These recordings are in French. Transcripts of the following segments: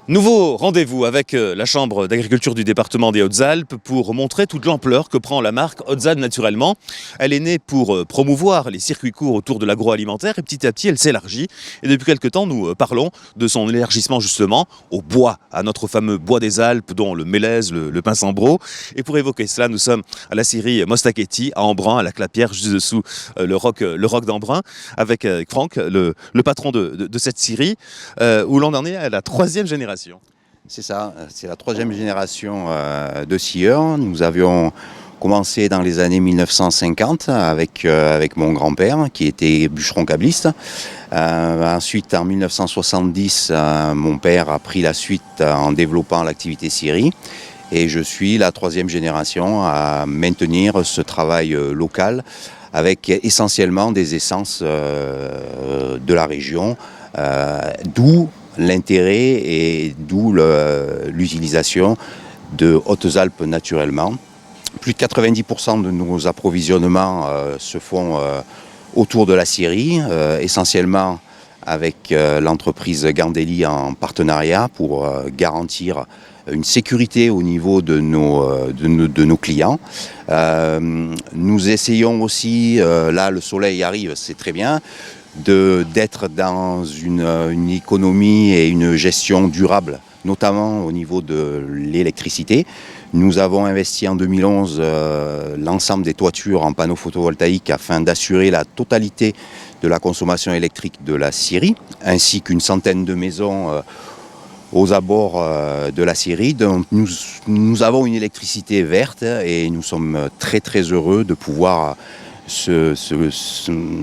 Nouveau rendez-vous avec la Chambre d'agriculture du département des Hautes-Alpes pour montrer toute l'ampleur que prend la marque Hautes-Alpes Naturellement. Elle est née pour promouvoir les circuits courts autour de l'agroalimentaire et petit à petit elle s'élargit. Et depuis quelque temps nous parlons de son élargissement justement au bois, à notre fameux bois des Alpes dont le mélèze, le pinsambro. Et pour évoquer cela, nous sommes à la scierie Mostachetti à Embrun, à la Clapière, juste dessous le roc d'Embrun, avec Franck, le patron de cette scierie, où l'on en est à la 3e génération. C'est ça, c'est la 3e génération de scieurs. Nous avions commencé dans les années 1950 avec mon grand-père qui était bûcheron câbliste. Ensuite, en 1970, mon père a pris la suite en développant l'activité scierie. Et je suis la 3e génération à maintenir ce travail local avec essentiellement des essences de la région, d'où l'intérêt et d'où l'utilisation de Hautes-Alpes naturellement. Plus de 90% de nos approvisionnements se font autour de la scierie, essentiellement avec l'entreprise Gandelli en partenariat pour garantir une sécurité au niveau de nos clients. Nous essayons aussi, là le soleil arrive, c'est très bien, d'être dans une économie et une gestion durable, notamment au niveau de l'électricité. Nous avons investi en 2011 l'ensemble des toitures en panneaux photovoltaïques afin d'assurer la totalité de la consommation électrique de la scierie, ainsi qu'une centaine de maisons aux abords de la scierie. Donc nous avons une électricité verte et nous sommes très très heureux de pouvoir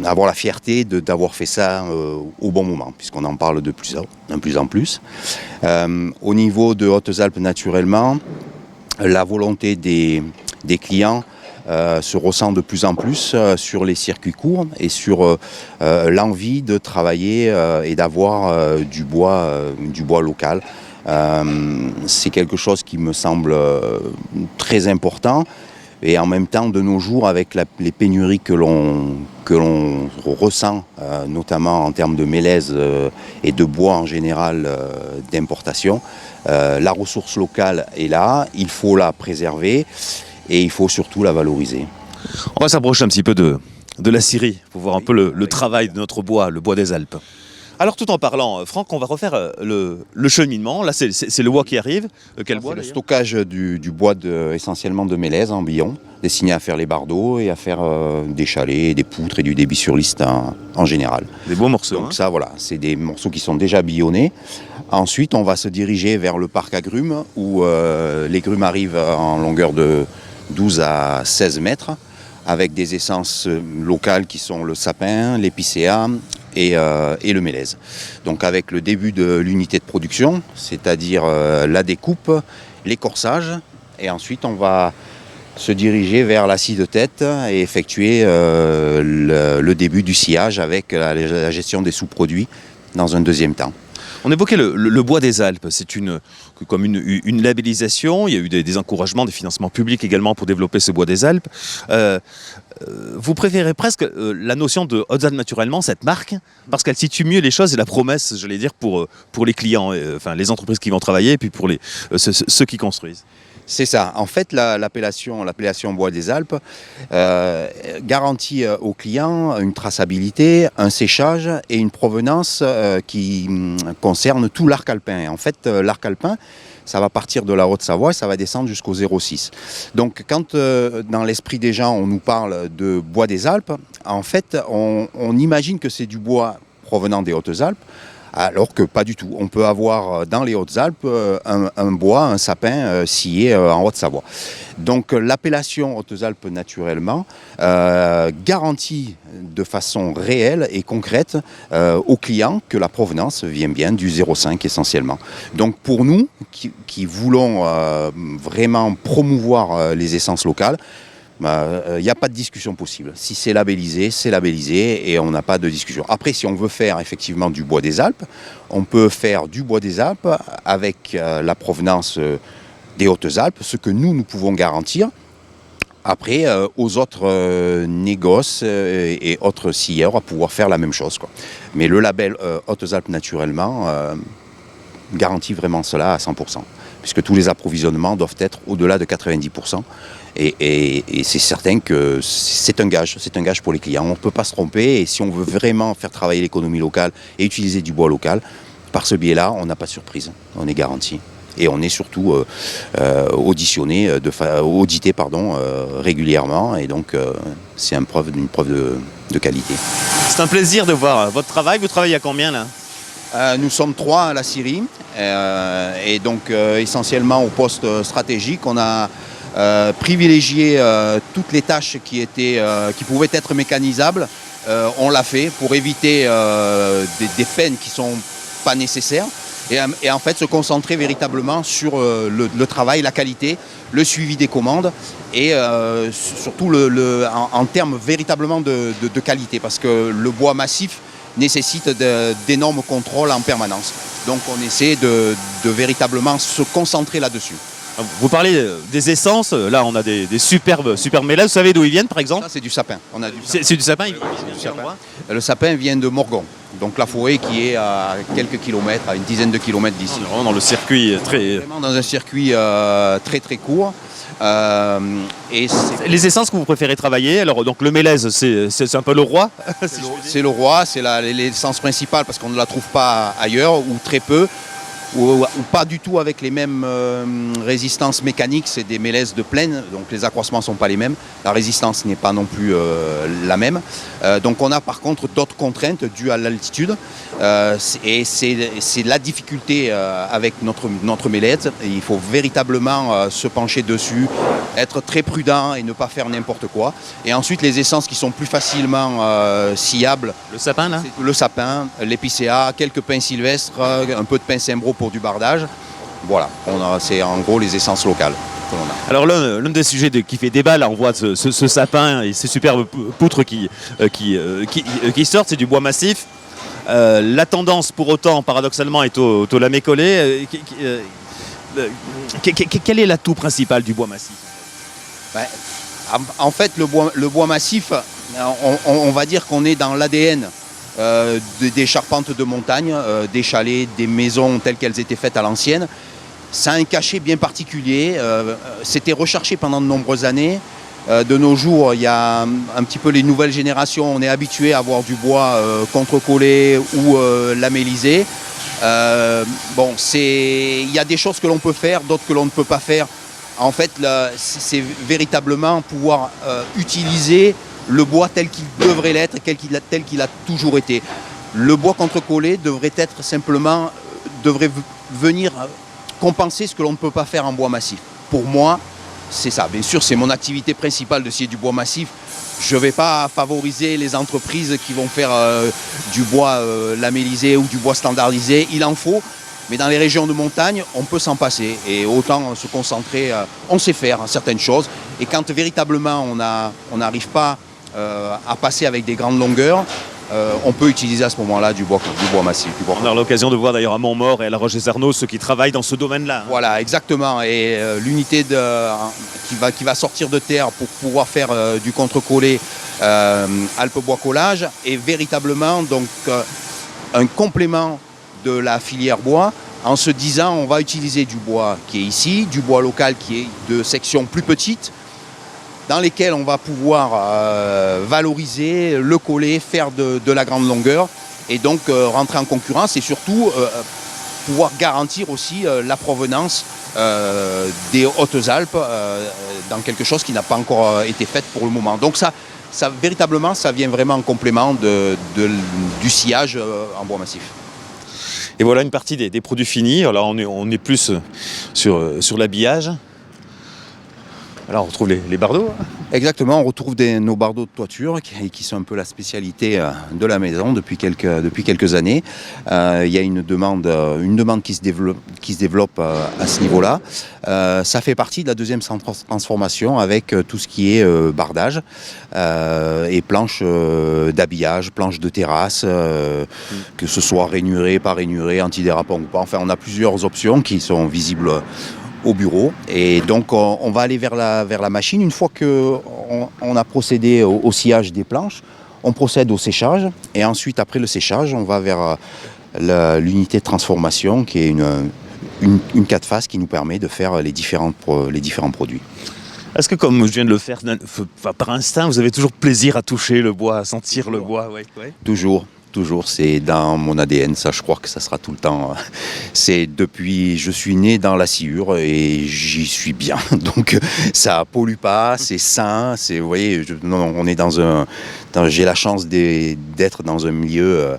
avoir la fierté d'avoir fait ça au bon moment, puisqu'on en parle de plus en plus. Au niveau de Hautes-Alpes naturellement, la volonté des clients se ressent de plus en plus sur les circuits courts et sur l'envie de travailler et d'avoir du bois local. C'est quelque chose qui me semble très important. Et en même temps, de nos jours, avec les pénuries que l'on ressent, notamment en termes de mélèze et de bois en général d'importation, la ressource locale est là, il faut la préserver et il faut surtout la valoriser. On va s'approcher un petit peu de la scierie pour voir un peu le travail de notre bois, le bois des Alpes. Alors tout en parlant, Franck, on va refaire le cheminement. Là, c'est le bois qui arrive. Quel bois? C'est le stockage du bois essentiellement de mélèze en billon, destiné à faire les bardeaux et à faire des chalets, des poutres et du débit sur liste en général. Des beaux morceaux. Donc ça, voilà, c'est des morceaux qui sont déjà billonnés. Ensuite, on va se diriger vers le parc agrumes, où les grumes arrivent en longueur de 12 à 16 mètres, avec des essences locales qui sont le sapin, l'épicéa et le mélèze. Donc avec le début de l'unité de production, c'est-à-dire la découpe, l'écorçage, et ensuite on va se diriger vers la scie de tête et effectuer le début du sciage avec la gestion des sous-produits dans un deuxième temps. On évoquait le bois des Alpes, c'est comme une labellisation, il y a eu des encouragements, des financements publics également pour développer ce bois des Alpes. Vous préférez presque la notion de Hautes-Alpes naturellement, cette marque, parce qu'elle situe mieux les choses et la promesse, j'allais dire, pour les clients, enfin les entreprises qui vont travailler et puis pour ceux qui construisent. C'est ça. En fait, l'appellation bois des Alpes garantit aux clients une traçabilité, un séchage et une provenance qui concerne tout l'arc alpin. Et en fait, l'arc alpin, ça va partir de la Haute-Savoie et ça va descendre jusqu'au 0,6. Donc, quand dans l'esprit des gens, on nous parle de bois des Alpes, en fait, on imagine que c'est du bois provenant des Hautes-Alpes, alors que pas du tout. On peut avoir dans les Hautes-Alpes un bois, un sapin scié en Haute-Savoie. Donc l'appellation Hautes-Alpes naturellement garantit de façon réelle et concrète aux clients que la provenance vient bien du 0,5 essentiellement. Donc pour nous qui voulons vraiment promouvoir les essences locales, il n'y a pas de discussion possible. Si c'est labellisé et on n'a pas de discussion. Après, si on veut faire effectivement du bois des Alpes, on peut faire du bois des Alpes avec la provenance des Hautes-Alpes, ce que nous pouvons garantir. Après, aux autres négoces et autres scieurs à pouvoir faire la même chose, quoi. Mais le label Hautes-Alpes naturellement garantit vraiment cela à 100%, puisque tous les approvisionnements doivent être au-delà de 90%. Et c'est certain que c'est un gage pour les clients. On ne peut pas se tromper, et si on veut vraiment faire travailler l'économie locale et utiliser du bois local, par ce biais-là, on n'a pas de surprise, on est garanti. Et on est surtout audité régulièrement, et donc c'est une preuve de qualité. C'est un plaisir de voir votre travail. Vous travaillez à combien là ? Nous sommes 3 à la scierie, et donc essentiellement au poste stratégique. On a privilégié toutes les tâches qui pouvaient être mécanisables. On l'a fait pour éviter des peines qui ne sont pas nécessaires, et en fait se concentrer véritablement sur le travail, la qualité, le suivi des commandes, et surtout en termes véritablement de qualité, parce que le bois massif nécessite d'énormes contrôles en permanence. Donc on essaie de véritablement se concentrer là-dessus. Vous parlez des essences, là on a des superbes mélèzes. Vous savez d'où ils viennent par exemple ? Ça c'est du sapin. C'est du sapin, Le sapin vient de Morgon, donc la forêt qui est à quelques kilomètres, à une dizaine de kilomètres d'ici. On est vraiment dans le circuit Vraiment dans un circuit très très court. Les essences que vous préférez travailler, alors donc le mélèze c'est un peu le roi. C'est le roi, c'est l'essence principale parce qu'on ne la trouve pas ailleurs, ou très peu, ou pas du tout avec les mêmes résistances mécaniques. C'est des mélèzes de plaine, donc les accroissements ne sont pas les mêmes, la résistance n'est pas non plus la même. Donc on a par contre d'autres contraintes dues à l'altitude, et c'est la difficulté avec notre mélèze. Il faut véritablement se pencher dessus, être très prudent et ne pas faire n'importe quoi. Et ensuite les essences qui sont plus facilement sciables. Le sapin là ? Le sapin, l'épicéa, quelques pins sylvestres, un peu de pin cimbro pour du bardage. Voilà, c'est en gros les essences locales que l'on a. Alors l'un des sujets qui fait débat, là on voit ce sapin et ces superbes poutres qui sortent, c'est du bois massif. La tendance pour autant, paradoxalement, est au lamé collé. Quel est l'atout principal du bois massif ? En fait, le bois massif, on va dire qu'on est dans l'ADN des charpentes de montagne, des chalets, des maisons telles qu'elles étaient faites à l'ancienne. Ça a un cachet bien particulier. C'était recherché pendant de nombreuses années. De nos jours, il y a un petit peu les nouvelles générations. On est habitué à avoir du bois contre-collé ou lamellisé. Il y a des choses que l'on peut faire, d'autres que l'on ne peut pas faire. En fait, c'est véritablement pouvoir utiliser le bois tel qu'il devrait l'être, tel qu'il a toujours été. Le bois contre-collé devrait venir compenser ce que l'on ne peut pas faire en bois massif. Pour moi, c'est ça. Bien sûr, c'est mon activité principale de scier du bois massif. Je ne vais pas favoriser les entreprises qui vont faire du bois lamellisé ou du bois standardisé. Il en faut, mais dans les régions de montagne, on peut s'en passer. Et autant se concentrer, on sait faire certaines choses. Et quand véritablement on n'arrive pas à passer avec des grandes longueurs, on peut utiliser à ce moment-là du bois massif. On a l'occasion de voir d'ailleurs à Montmort et à La Roche-des-Arnaud ceux qui travaillent dans ce domaine-là. Voilà, exactement. Et l'unité qui va sortir de terre pour pouvoir faire du contre-collé Alpes Bois Collage est véritablement donc un complément de la filière bois, en se disant on va utiliser du bois qui est ici, du bois local qui est de section plus petite, dans lesquels on va pouvoir valoriser, le coller, faire de la grande longueur, et donc rentrer en concurrence, et surtout pouvoir garantir aussi la provenance des Hautes-Alpes dans quelque chose qui n'a pas encore été fait pour le moment. Donc ça véritablement, ça vient vraiment en complément du sciage en bois massif. Et voilà une partie des produits finis. Alors on est plus sur l'habillage. Alors on retrouve les bardeaux. Exactement, on retrouve nos bardeaux de toiture qui sont un peu la spécialité de la maison depuis quelques années. Il y a une demande qui se développe à ce niveau-là. Ça fait partie de la deuxième transformation avec tout ce qui est bardage et planches d'habillage, planches de terrasse, que ce soit rainuré, pas rainuré, antidérapant ou pas. Enfin, on a plusieurs options qui sont visibles au bureau, et donc on va aller vers la machine. Une fois qu'on a procédé au sciage des planches, on procède au séchage, et ensuite après le séchage on va vers l'unité de transformation qui est une 4 phases qui nous permet de faire les différents produits. Est-ce que comme je viens de le faire par instinct, vous avez toujours plaisir à toucher le bois, à sentir le bois? Ouais. Toujours, c'est dans mon ADN, ça je crois que ça sera tout le temps. C'est depuis, je suis né dans la sciure et j'y suis bien. Donc ça pollue pas, c'est sain, vous voyez, on est j'ai la chance d'être dans un milieu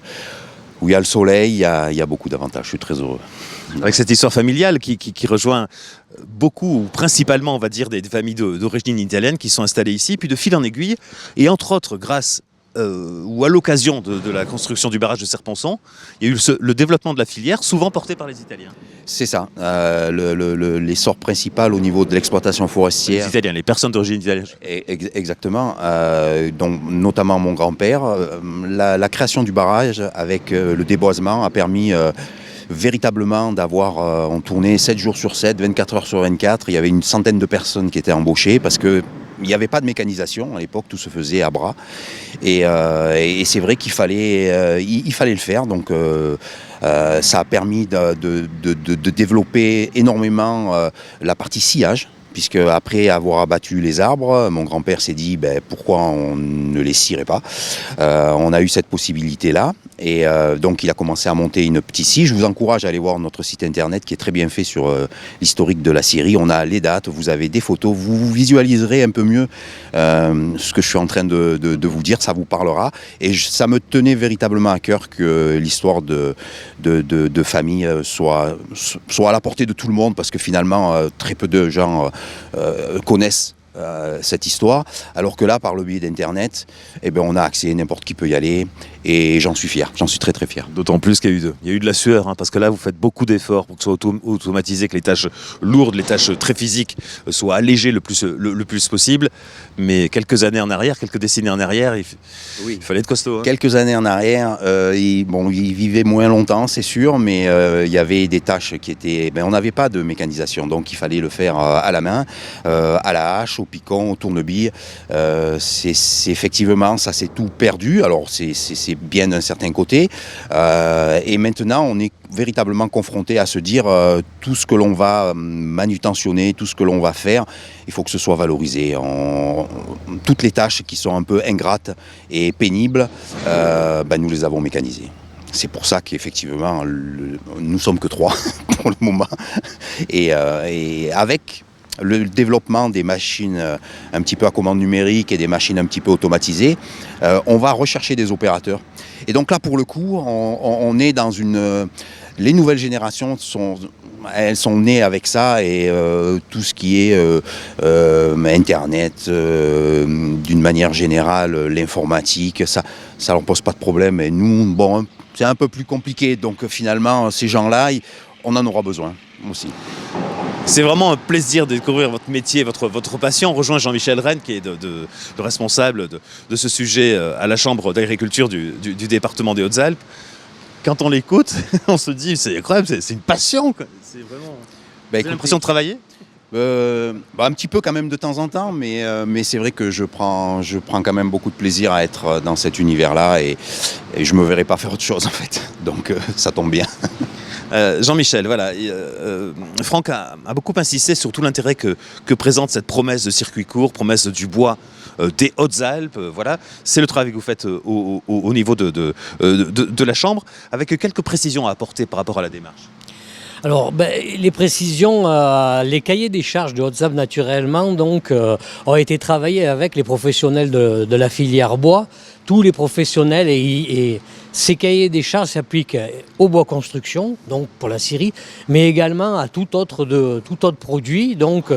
où il y a le soleil, il y a beaucoup d'avantages, je suis très heureux. Avec cette histoire familiale qui rejoint beaucoup, ou principalement on va dire, des familles d'origine italienne qui sont installées ici, puis de fil en aiguille, et entre autres grâce ou à l'occasion de la construction du barrage de Serponçon, il y a eu le développement de la filière, souvent porté par les Italiens. C'est ça, l'essor principal au niveau de l'exploitation forestière. Les Italiens, les personnes d'origine italienne. Exactement, donc, notamment mon grand-père. La création du barrage avec le déboisement a permis véritablement d'avoir, on tournait 7 jours sur 7, 24 heures sur 24, il y avait une centaine de personnes qui étaient embauchées parce que il n'y avait pas de mécanisation à l'époque, tout se faisait à bras. Et c'est vrai qu'il fallait le faire. Donc ça a permis de développer énormément la partie sciage. Puisque après avoir abattu les arbres, mon grand-père s'est dit pourquoi on ne les scierait pas. On a eu cette possibilité-là. Et donc il a commencé à monter une petite scie. Je vous encourage à aller voir notre site internet qui est très bien fait sur l'historique de la scierie. On a les dates, vous avez des photos, vous visualiserez un peu mieux ce que je suis en train de vous dire, ça vous parlera. Et ça me tenait véritablement à cœur que l'histoire de famille soit à la portée de tout le monde, parce que finalement très peu de gens connaissent cette histoire, alors que là, par le biais d'Internet, on a accès, n'importe qui peut y aller, et j'en suis fier, j'en suis très très fier. D'autant plus qu'il y a eu de la sueur, parce que là, vous faites beaucoup d'efforts pour que ce soit automatisé, que les tâches lourdes, les tâches très physiques soient allégées le plus possible, mais quelques décennies en arrière, il fallait être costaud. Quelques années en arrière, ils vivaient moins longtemps, c'est sûr, mais il y avait des tâches qui étaient... on n'avait pas de mécanisation, donc il fallait le faire à la main, à la hache, au picon, au tournevis. C'est effectivement, ça s'est tout perdu. Alors c'est bien d'un certain côté. Et maintenant, on est véritablement confronté à se dire tout ce que l'on va manutentionner, tout ce que l'on va faire, il faut que ce soit valorisé. Toutes les tâches qui sont un peu ingrates et pénibles, nous les avons mécanisées. C'est pour ça qu'effectivement, nous sommes que 3 pour le moment. Et avec le développement des machines un petit peu à commande numérique et des machines un petit peu automatisées, on va rechercher des opérateurs. Et donc là, pour le coup, on est dans les nouvelles générations elles sont nées avec ça, et tout ce qui est Internet, d'une manière générale, l'informatique, ça leur pose pas de problème. Et nous, c'est un peu plus compliqué. Donc finalement, ces gens-là, on en aura besoin aussi. C'est vraiment un plaisir de découvrir votre métier, votre passion. On rejoint Jean-Michel Rennes, qui est de responsable de ce sujet à la Chambre d'agriculture du département des Hautes-Alpes. Quand on l'écoute, on se dit, c'est incroyable, c'est une passion, quoi. C'est vraiment... Vous avez l'impression de travailler ? Un petit peu quand même de temps en temps, mais c'est vrai que je prends quand même beaucoup de plaisir à être dans cet univers-là, et je me verrai pas faire autre chose en fait. Donc ça tombe bien. Jean-Michel, voilà. Franck a beaucoup insisté sur tout l'intérêt que présente cette promesse de circuit court, promesse du bois des Hautes-Alpes. Voilà. C'est le travail que vous faites au niveau de la Chambre, avec quelques précisions à apporter par rapport à la démarche. Alors, les précisions, les cahiers des charges de Hautes-Alpes naturellement ont été travaillés avec les professionnels de la filière bois, tous les professionnels, et ces cahiers des charges s'appliquent au bois construction, donc pour la scierie, mais également à tout autre produit, donc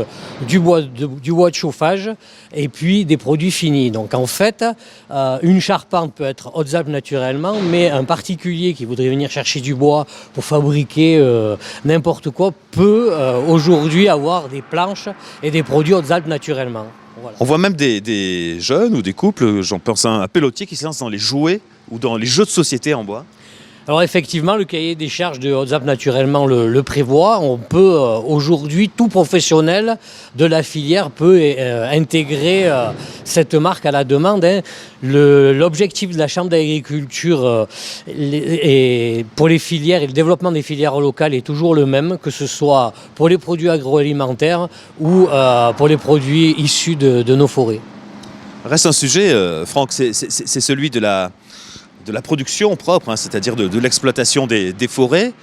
du bois de chauffage et puis des produits finis. Donc en fait, une charpente peut être Hautes-Alpes naturellement, mais un particulier qui voudrait venir chercher du bois pour fabriquer n'importe quoi peut aujourd'hui avoir des planches et des produits Hautes-Alpes naturellement. Voilà. On voit même des jeunes ou des couples, j'en pense à un pellotier qui se lance dans les jouets ou dans les jeux de société en bois. Alors effectivement, le cahier des charges de Hautes-Alpes naturellement le prévoit. On peut aujourd'hui, tout professionnel de la filière peut intégrer cette marque à la demande. Hein. L'objectif de la Chambre d'agriculture pour les filières et le développement des filières locales est toujours le même, que ce soit pour les produits agroalimentaires ou pour les produits issus de nos forêts. Reste un sujet, Franck, c'est celui de la production propre, hein, c'est-à-dire de l'exploitation des forêts.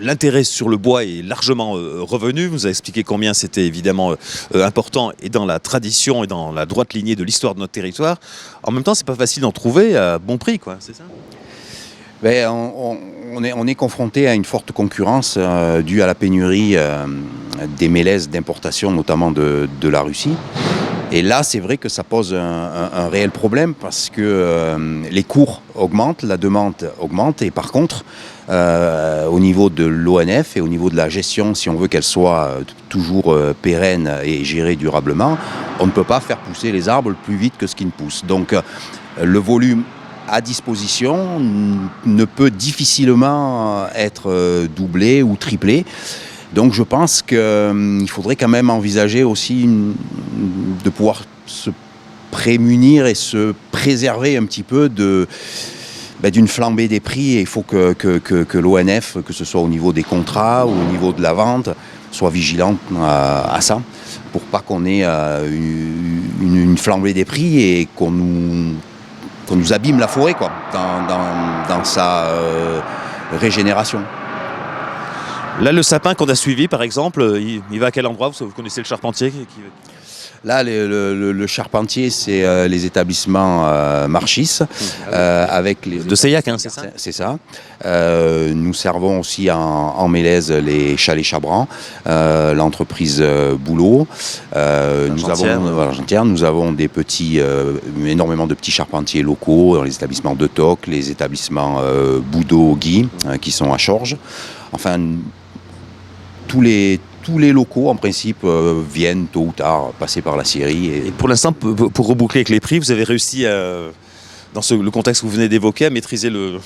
L'intérêt sur le bois est largement revenu. Vous avez expliqué combien c'était évidemment important et dans la tradition et dans la droite lignée de l'histoire de notre territoire. En même temps, c'est pas facile d'en trouver à bon prix, quoi. C'est ça ? Ben, on est confronté à une forte concurrence due à la pénurie des mélèzes d'importation, notamment de la Russie. Et là, c'est vrai que ça pose un réel problème parce que les cours augmentent, la demande augmente et par contre, au niveau de l'ONF et au niveau de la gestion, si on veut qu'elle soit toujours pérenne et gérée durablement, on ne peut pas faire pousser les arbres plus vite que ce qui ne pousse. Donc le volume à disposition ne peut difficilement être doublé ou triplé. Donc je pense qu'il faudrait quand même envisager aussi de pouvoir se prémunir et se préserver un petit peu d'une flambée des prix. Et il faut que l'ONF, que ce soit au niveau des contrats ou au niveau de la vente, soit vigilante à ça, pour pas qu'on ait une flambée des prix et qu'on nous abîme la forêt quoi, dans sa régénération. Là, le sapin qu'on a suivi, par exemple, il va à quel endroit ? Vous connaissez le charpentier Là, le charpentier, c'est les établissements Marchis, avec les... De Seillac, hein, c'est ça ? C'est ça. Nous servons aussi en Mélèze les Chalets Chabran, l'entreprise Boulot. Nous avons des énormément de petits charpentiers locaux dans les établissements de Toc, les établissements Boudot, Guy, qui sont à Chorges. Enfin, tous les locaux, en principe, viennent tôt ou tard passer par la scierie. Et pour l'instant, pour reboucler avec les prix, vous avez réussi, dans le contexte que vous venez d'évoquer, à maîtriser le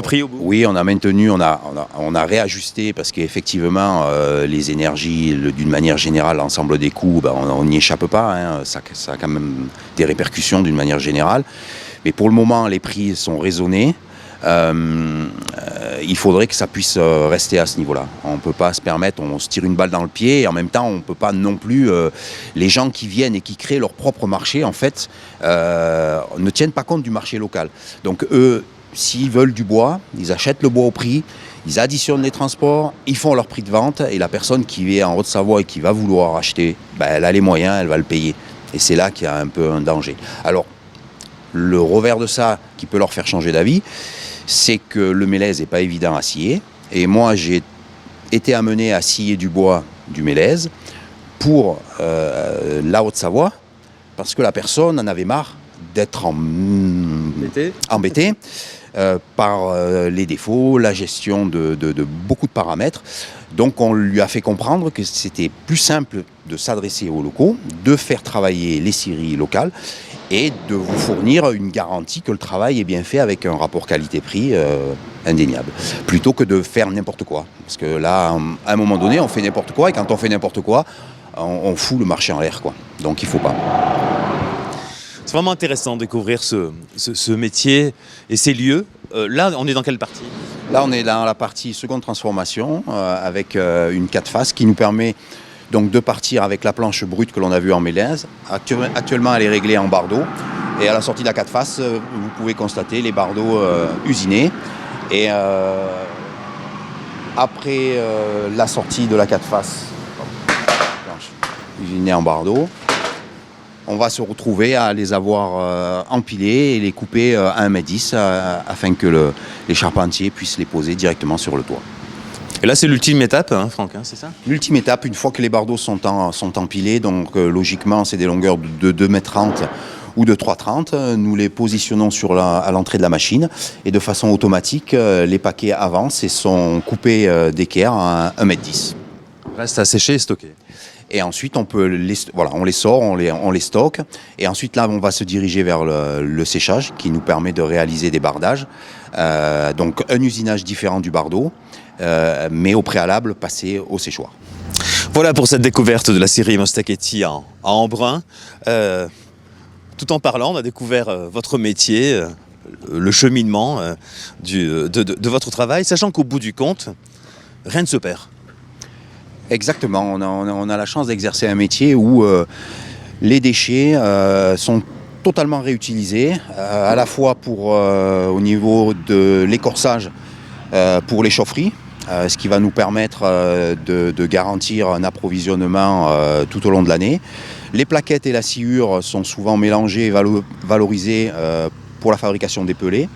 prix au bout ? Oui, on a maintenu, on a réajusté parce qu'effectivement, les énergies, d'une manière générale, l'ensemble des coûts, on n'y échappe pas. Hein, ça a quand même des répercussions d'une manière générale. Mais pour le moment, les prix sont raisonnés. Il faudrait que ça puisse rester à ce niveau-là. On ne peut pas se permettre, on se tire une balle dans le pied et en même temps on ne peut pas non plus, les gens qui viennent et qui créent leur propre marché en fait ne tiennent pas compte du marché local. Donc eux, s'ils veulent du bois, ils achètent le bois au prix, ils additionnent les transports, ils font leur prix de vente et la personne qui est en Haute-Savoie et qui va vouloir acheter, elle a les moyens, elle va le payer. Et c'est là qu'il y a un peu un danger. Alors le revers de ça qui peut leur faire changer d'avis, c'est que le mélèze n'est pas évident à scier. Et moi, j'ai été amené à scier du bois du mélèze pour la Haute-Savoie, parce que la personne en avait marre d'être embêtée par les défauts, la gestion de beaucoup de paramètres. Donc on lui a fait comprendre que c'était plus simple de s'adresser aux locaux, de faire travailler les scieries locales, et de vous fournir une garantie que le travail est bien fait avec un rapport qualité-prix indéniable, plutôt que de faire n'importe quoi. Parce que là, à un moment donné, on fait n'importe quoi, et quand on fait n'importe quoi, on fout le marché en l'air, quoi. Donc il ne faut pas. C'est vraiment intéressant de découvrir ce métier et ces lieux. Là, on est dans quelle partie ? Là, on est dans la partie seconde transformation, avec une 4 faces qui nous permet donc de partir avec la planche brute que l'on a vue en mélèze. Actuellement, elle est réglée en bardeaux. Et à la sortie de la 4 faces, vous pouvez constater les bardeaux usinés. Et après la sortie de la 4 faces, planche usinée en bardeaux, on va se retrouver à les avoir empilés et les couper à 1,10 m afin que les charpentiers puissent les poser directement sur le toit. Et là, c'est l'ultime étape, hein, Franck, hein, c'est ça ? L'ultime étape, une fois que les bardeaux sont empilés, donc logiquement, c'est des longueurs de 2,30 m ou de 3,30 m, nous les positionnons à l'entrée de la machine et de façon automatique, les paquets avancent et sont coupés d'équerre à 1,10 m. Reste à sécher et stocker. Et ensuite, on les sort, on les stocke. Et ensuite, là, on va se diriger vers le séchage qui nous permet de réaliser des bardages. Donc, un usinage différent du bardeau, mais au préalable, passer au séchoir. Voilà pour cette découverte de la scierie Mostacchetti à Embrun. Tout en parlant, on a découvert votre métier, le cheminement de votre travail, sachant qu'au bout du compte, rien ne se perd. Exactement, on a la chance d'exercer un métier où les déchets sont totalement réutilisés, à la fois au niveau de l'écorçage pour les chaufferies, ce qui va nous permettre de garantir un approvisionnement tout au long de l'année. Les plaquettes et la sciure sont souvent mélangées et valorisées pour la fabrication des pellets.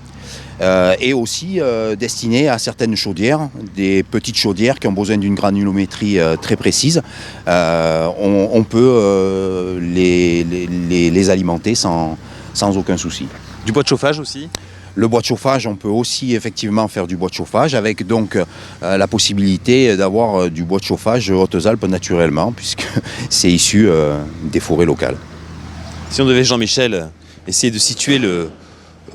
Et aussi destinées à certaines chaudières, des petites chaudières qui ont besoin d'une granulométrie très précise. On peut les alimenter sans aucun souci. Du bois de chauffage aussi ? Le bois de chauffage, on peut aussi effectivement faire du bois de chauffage avec donc la possibilité d'avoir du bois de chauffage Hautes-Alpes naturellement, puisque c'est issu des forêts locales. Si on devait, Jean-Michel, essayer de situer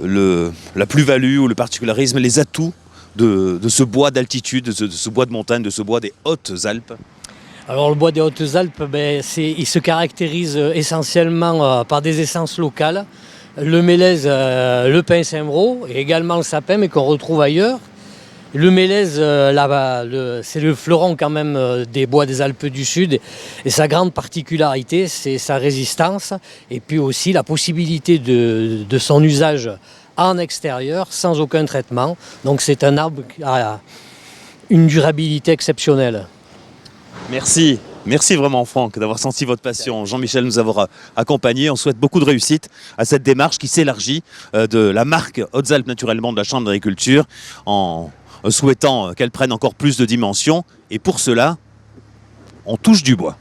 la plus-value ou le particularisme, les atouts de ce bois d'altitude, de ce bois de montagne, de ce bois des Hautes-Alpes. Alors le bois des Hautes-Alpes, il se caractérise essentiellement par des essences locales. Le mélèze, le pin cimbreau et également le sapin, mais qu'on retrouve ailleurs. Le mélèze, c'est le fleuron quand même des bois des Alpes du Sud. Et sa grande particularité, c'est sa résistance et puis aussi la possibilité de son usage en extérieur sans aucun traitement. Donc c'est un arbre qui a une durabilité exceptionnelle. Merci. Merci vraiment Franck d'avoir senti votre passion. Jean-Michel nous avoir accompagnés. On souhaite beaucoup de réussite à cette démarche qui s'élargit de la marque Hautes-Alpes naturellement de la Chambre d'agriculture en souhaitant qu'elle prenne encore plus de dimensions. Et pour cela, on touche du bois.